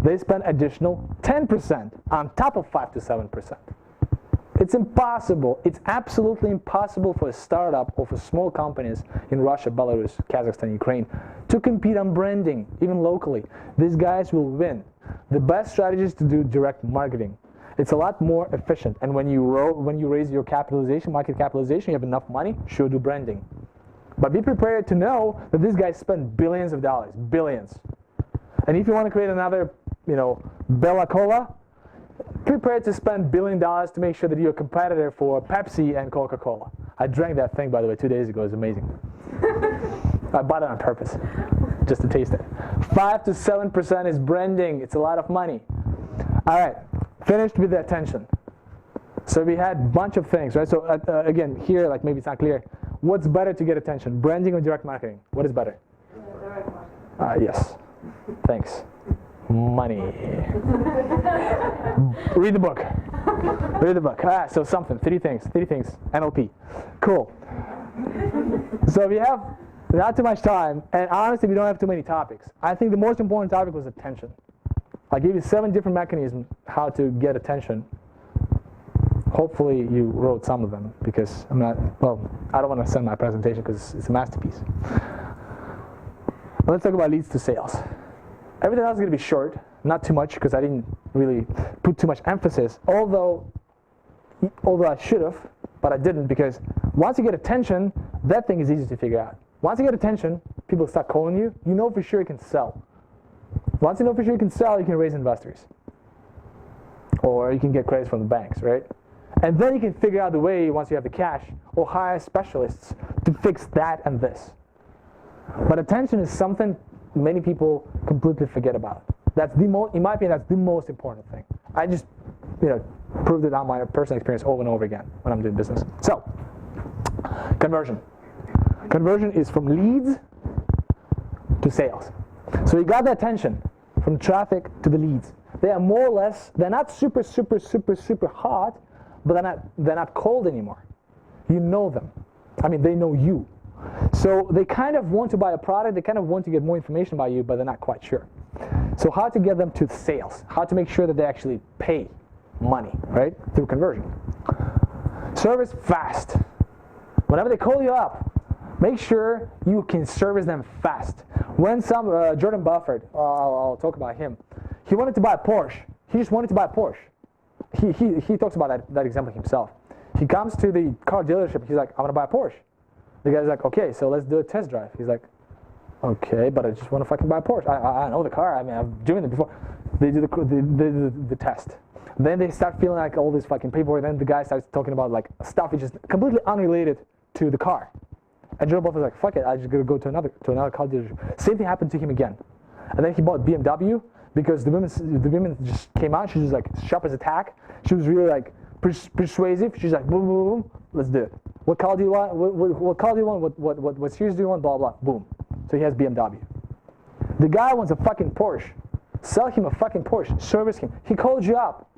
they spend additional 10% on top of 5 to 7%. It's impossible. It's absolutely impossible for a startup or for small companies in Russia, Belarus, Kazakhstan, Ukraine to compete on branding, even locally. These guys will win. The best strategy is to do direct marketing. It's a lot more efficient. And when you raise your capitalization, market capitalization, you have enough money, sure, do branding. But be prepared to know that these guys spend billions of dollars, billions. And if you want to create another, Bella Cola, prepare to spend $1 billion to make sure that you're a competitor for Pepsi and Coca-Cola. I drank that thing, by the way, 2 days ago. It was amazing. I bought it on purpose, just to taste it. 5 to 7% is branding. It's a lot of money. All right, finished with the attention. So we had a bunch of things, right? So again, here, like maybe it's not clear. What's better to get attention, branding or direct marketing? What is better? Direct marketing. Yes. Thanks. Money. Read the book. Read the book. So something. Three things. NLP. Cool. So we have not too much time, and honestly, we don't have too many topics. I think the most important topic was attention. I gave you 7 different mechanisms how to get attention. Hopefully you wrote some of them, because I don't want to send my presentation because it's a masterpiece. Let's talk about leads to sales. Everything else is going to be short, not too much, because I didn't really put too much emphasis, although I should have, but I didn't, because once you get attention, that thing is easy to figure out. Once you get attention, people start calling you, you know for sure you can sell. Once you know for sure you can sell, you can raise investors. Or you can get credits from the banks, right? And then you can figure out the way, once you have the cash, or hire specialists to fix that and this. But attention is something many people completely forget about. That's the most, in my opinion, that's the most important thing. I just, proved it on my personal experience over and over again when I'm doing business. So, conversion. Conversion is from leads to sales. So you got the attention from traffic to the leads. They are more or less, they're not super hot, but they're not cold anymore. You know them. I mean, they know you. So they kind of want to buy a product, they kind of want to get more information about you, but they're not quite sure. So how to get them to sales, how to make sure that they actually pay money, right, through conversion. Service fast. Whenever they call you up, make sure you can service them fast. When Jordan Buffett, I'll talk about him, he wanted to buy a Porsche. He just wanted to buy a Porsche. He talks about that example himself. He comes to the car dealership, he's like, I want to buy a Porsche. The guy's like, okay, so let's do a test drive. He's like, okay, but I just want to fucking buy a Porsche. I know the car. I mean, I've driven it before. They do the test. Then they start feeling like all this fucking paperwork. Then the guy starts talking about like stuff which is completely unrelated to the car. And Jordan Buffett's like, fuck it, I just gotta go to another car dealership. Same thing happened to him again. And then he bought BMW because the women just came out. She was like sharp as a tack. She was really like persuasive. She's like, boom, boom, boom, let's do it. What color do you want? What color do you want? What series do you want? Blah, blah, boom. So he has BMW. The guy wants a fucking Porsche. Sell him a fucking Porsche. Service him. He called you up,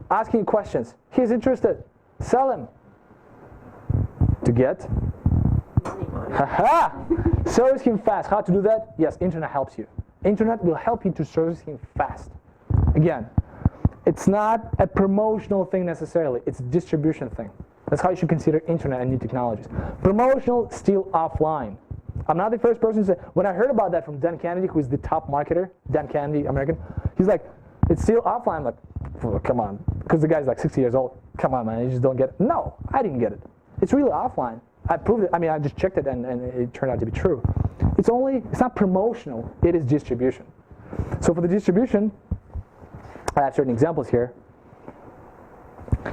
asking you questions. He's interested. Sell him. To get? Haha! Service him fast. How to do that? Yes, internet helps you. Internet will help you to service him fast. Again, it's not a promotional thing necessarily. It's a distribution thing. That's how you should consider internet and new technologies. Promotional, still offline. I'm not the first person to say, when I heard about that from Dan Kennedy, who is the top marketer, Dan Kennedy, American, he's like, it's still offline. I'm like, oh, come on. Because the guy's like 60 years old. Come on, man, you just don't get it. No, I didn't get it. It's really offline. I proved it. I mean, I just checked it and it turned out to be true. It's not promotional, it is distribution. So for the distribution, I have certain examples here.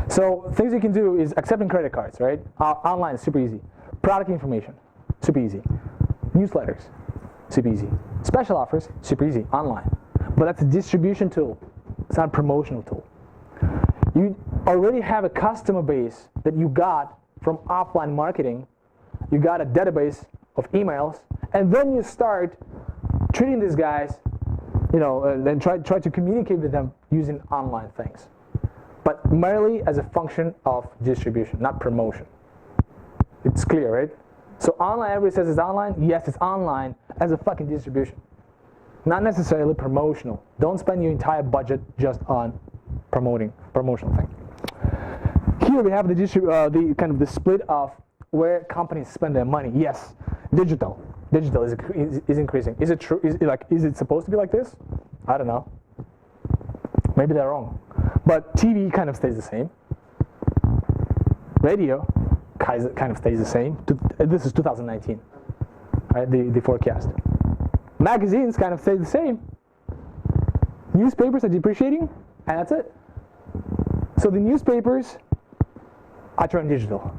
So things you can do is accepting credit cards, right? Online is super easy. Product information, super easy. Newsletters, super easy. Special offers, super easy, online. But that's a distribution tool. It's not a promotional tool. You already have a customer base that you got from offline marketing. You got a database of emails, and then you start treating these guys, and then try to communicate with them using online things. But merely as a function of distribution, not promotion. It's clear, right? So online, everybody says it's online. Yes, it's online as a fucking distribution. not necessarily promotional. Don't spend your entire budget just on promotional thing. Here we have the kind of the split of where companies spend their money. Yes, digital is increasing. Is it true? Is it supposed to be like this? I don't know. Maybe they're wrong. But TV kind of stays the same. Radio kind of stays the same. This is 2019, right? The forecast. Magazines kind of stay the same. Newspapers are depreciating, and that's it. So the newspapers are turning digital.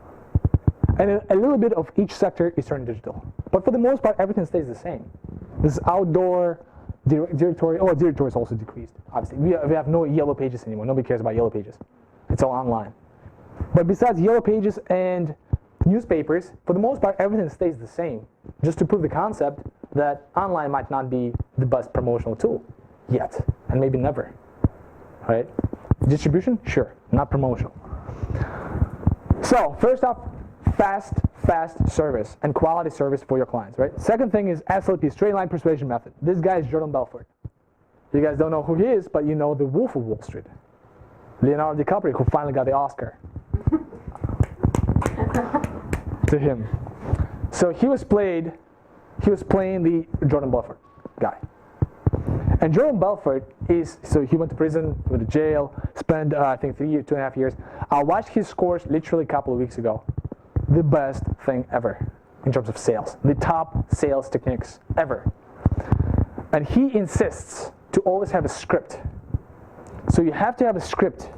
And a little bit of each sector is turning digital. But for the most part, everything stays the same. This is outdoor, directory. Oh, directory is also decreased, obviously. We have no yellow pages anymore. Nobody cares about yellow pages. It's all online. But besides yellow pages and newspapers, for the most part, everything stays the same. Just to prove the concept that online might not be the best promotional tool yet, and maybe never, right? Distribution, sure, not promotional. So first off, fast service and quality service for your clients, right? Second thing is SLP, straight line persuasion method. This guy is Jordan Belfort. You guys don't know who he is, but you know the Wolf of Wall Street, Leonardo DiCaprio, who finally got the Oscar. To him. So he was playing the Jordan Belfort guy. And Jordan Belfort so he went to prison, went to jail, spent I think 2.5 years. I watched his course literally a couple of weeks ago. The best thing ever in terms of sales. The top sales techniques ever. And he insists to always have a script. So you have to have a script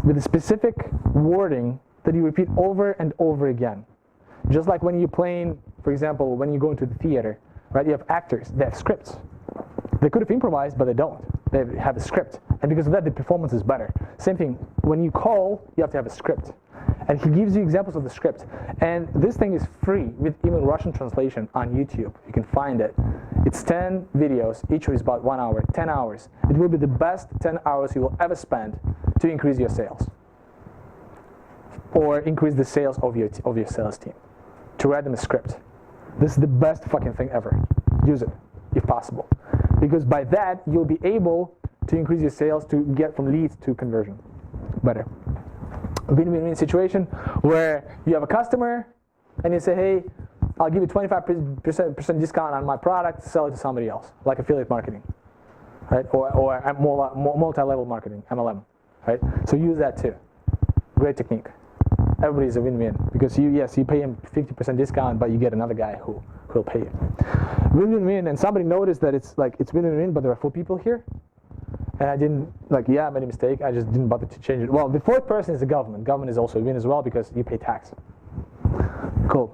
with a specific wording that you repeat over and over again. Just like when you're playing, for example, when you go into the theater, right? You have actors, they have scripts. They could have improvised, but they don't. They have a script. And because of that, the performance is better. Same thing, when you call, you have to have a script. And he gives you examples of the script. And this thing is free with even Russian translation on YouTube. You can find it. It's 10 videos, each is about 1 hour, 10 hours. It will be the best 10 hours you will ever spend to increase your sales. Or increase the sales of your sales team. To write them a script. This is the best fucking thing ever. Use it, if possible. Because by that, you'll be able to increase your sales to get from leads to conversion better. A win-win-win situation where you have a customer and you say, hey, I'll give you 25% discount on my product, sell it to somebody else, like affiliate marketing, right? Or multi-level marketing, MLM, right? So use that too. Great technique. Everybody's a win-win because you pay him 50% discount, but you get another guy who will pay you. Win-win-win, and somebody noticed that it's win-win-win, but there are 4 people here. And I didn't, I made a mistake. I just didn't bother to change it. Well, the 4th person is the government. Government is also a win as well because you pay tax. Cool.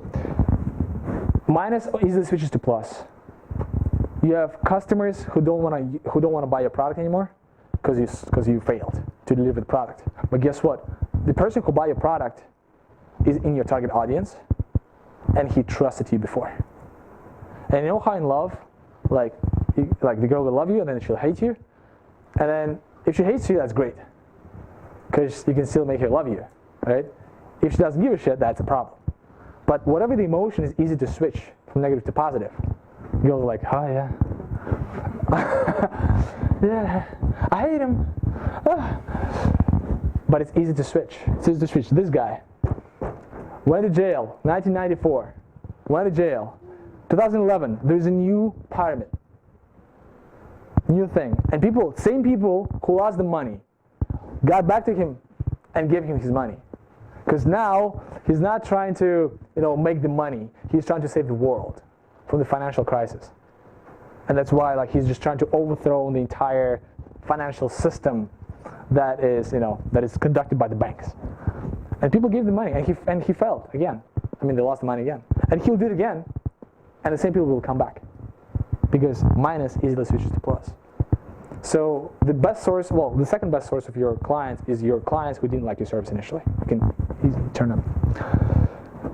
Minus easily switches to plus. You have customers who don't want to buy your product anymore because you failed to deliver the product. But guess what? The person who buy your product is in your target audience, and he trusted you before. And you know how in love, the girl will love you and then she'll hate you. And then if she hates you, that's great, because you can still make her love you, right? If she doesn't give a shit, that's a problem. But whatever the emotion is easy to switch from negative to positive. Girls are like, oh yeah, yeah, I hate him. But it's easy to switch. It's easy to switch. This guy went to jail, 1994. Went to jail. 2011, there's a new pyramid. New thing. And same people who lost the money, got back to him and gave him his money. Because now, he's not trying to, make the money. He's trying to save the world from the financial crisis. And that's why, he's just trying to overthrow the entire financial system that is conducted by the banks. And people gave the money, and he failed again. They lost the money again. And he'll do it again, and the same people will come back. Because minus easily switches to plus. So the second best source of your clients is your clients who didn't like your service initially. You can easily turn them.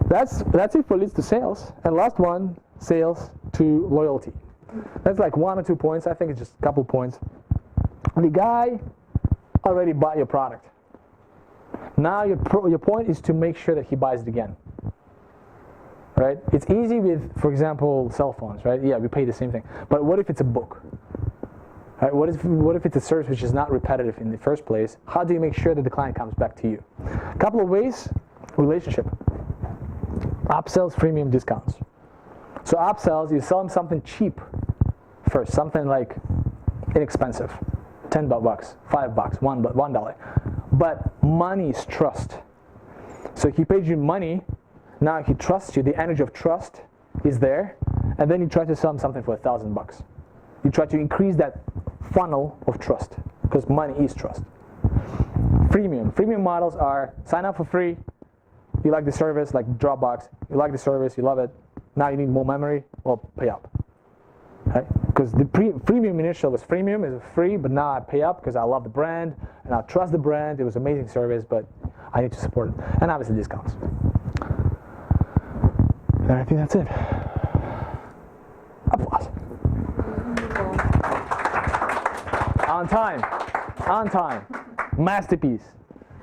That's it for leads to sales. And last one, sales to loyalty. That's 1 or 2 points. I think it's just a couple points. The guy already bought your product. Now your point is to make sure that he buys it again. right? It's easy with, for example, cell phones, right? Yeah, we pay the same thing. But what if it's a book? Right? What if it's a service which is not repetitive in the first place? How do you make sure that the client comes back to you? A couple of ways: relationship, upsells, freemium, discounts. So upsells, you sell them something cheap first, something like inexpensive, $10, $5, $1. But money is trust. So he pays you money, now he trusts you, the energy of trust is there, and then you try to sell him something for $1,000. You try to increase that funnel of trust, because money is trust. Freemium models are sign up for free, you like the service, like Dropbox, you like the service, you love it, now you need more memory, well, pay up. Right? Because the freemium initial was freemium, it was free, but now I pay up because I love the brand and I trust the brand. It was amazing service, but I need to support it. And obviously discounts. And I think that's it. Applause. On time. Masterpiece.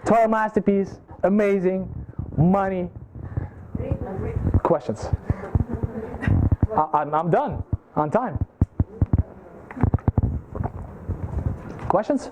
Total masterpiece. Amazing. Money. Questions? I'm done. On time. Questions?